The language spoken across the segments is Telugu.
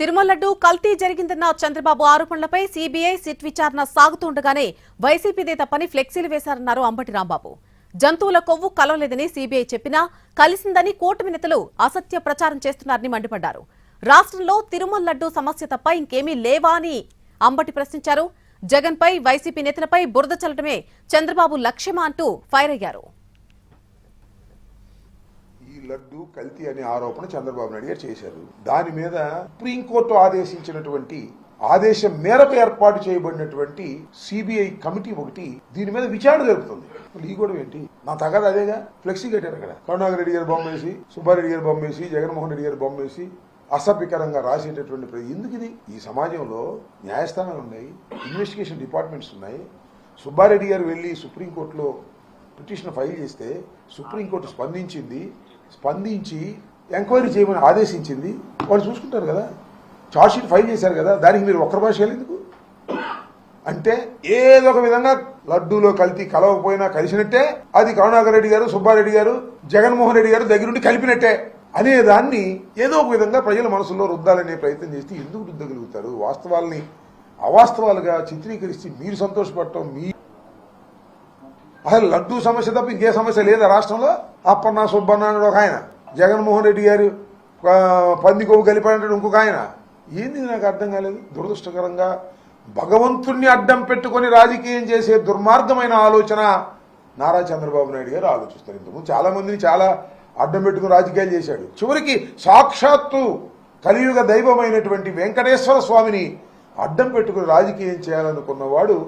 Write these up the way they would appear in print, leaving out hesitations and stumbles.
తిరుమల లడ్డు కల్తీ జరిగిందన్న చంద్రబాబు ఆరోపణలపై సీబీఐ సిట్ విచారణ సాగుతుండగానే వైసీపీ నేత పని ఫ్లెక్సీలు వేశారన్నారు అంబటి రాంబాబు. జంతువుల కొవ్వు కలవలేదని సీబీఐ చెప్పినా కలిసిందని కూటమి నేతలు అసత్య ప్రచారం చేస్తున్నారని మండిపడ్డారు. రాష్ట్రంలో తిరుమల లడ్డు సమస్య తప్ప ఇంకేమీ లేవా అని అంబటి ప్రశ్నించారు. జగన్ పై వైసీపీ నేతలపై బురద చల్లడమే చంద్రబాబు లక్ష్యమా అంటూ ఫైర్ అయ్యారు. లడ్డు కల్తీ అనే ఆరోపణ చంద్రబాబు నాయుడు గారు చేశారు. దాని మీద సుప్రీంకోర్టు ఆదేశించినటువంటి ఆదేశం మేరకు ఏర్పాటు చేయబడినటువంటి సిబిఐ కమిటీ ఒకటి దీని మీద విచారణ జరుపుతుంది. ఈ కూడా ఏంటి నా తగదు అదేగా ఫ్లెక్సీ కట్టారు. అక్కడ కరుణాకర్ రెడ్డి గారి బొమ్మ వేసి, సుబ్బారెడ్డి గారి బొమ్మ వేసి, జగన్మోహన్ రెడ్డి గారి బొమ్మ వేసి అసభ్యకరంగా రాసేటటువంటి ఎందుకు ఇది? ఈ సమాజంలో న్యాయస్థానాలు ఉన్నాయి, ఇన్వెస్టిగేషన్ డిపార్ట్మెంట్స్ ఉన్నాయి. సుబ్బారెడ్డి గారు వెళ్ళి సుప్రీంకోర్టులో పిటిషన్ ఫైల్ చేస్తే సుప్రీంకోర్టు స్పందించి ఎంక్వైరీ చేయమని ఆదేశించింది. వాళ్ళు చూసుకుంటారు కదా. ఛార్జ్షీట్ ఫైల్ చేశారు కదా, దానికి మీరు ఒక్కరి భాష ఎందుకు? అంటే ఏదో ఒక విధంగా లడ్డూలో కల్తీ కలవకపోయినా కలిసినట్టే, అది కరుణాకర్ రెడ్డి గారు, సుబ్బారెడ్డి గారు, జగన్మోహన్ రెడ్డి గారు దగ్గరుండి కలిపినట్టే అనే దాన్ని ఏదో ఒక విధంగా ప్రజల మనసులో రుద్దాలనే ప్రయత్నం చేస్తే ఎందుకు రుద్దగలుగుతారు? వాస్తవాల్ని అవాస్తవాలుగా చిత్రీకరిస్తే మీరు సంతోషపడటం, అసలు లడ్డూ సమస్య తప్ప ఇంకే సమస్య లేదా రాష్ట్రంలో? అప్పన్న సుబ్బన్న అని ఒక ఆయన, జగన్మోహన్ రెడ్డి గారు పంది కొవ్వు కలిపాడంటే ఇంకొక ఆయన. ఏంది నాకు అర్థం కాలేదు. దురదృష్టకరంగా భగవంతుణ్ణి అడ్డం పెట్టుకుని రాజకీయం చేసే దుర్మార్గమైన ఆలోచన నారా చంద్రబాబు నాయుడు గారు ఆలోచిస్తారు. ఇంతకుముందు చాలా మందిని చాలా అడ్డం పెట్టుకుని రాజకీయాలు చేశాడు. చివరికి సాక్షాత్తు కలియుగ దైవమైనటువంటి వెంకటేశ్వర స్వామిని అడ్డం పెట్టుకుని రాజకీయం చేయాలనుకున్నవాడు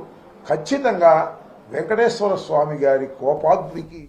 ఖచ్చితంగా వెంకటేశ్వర స్వామి గారి కోపాగ్నికి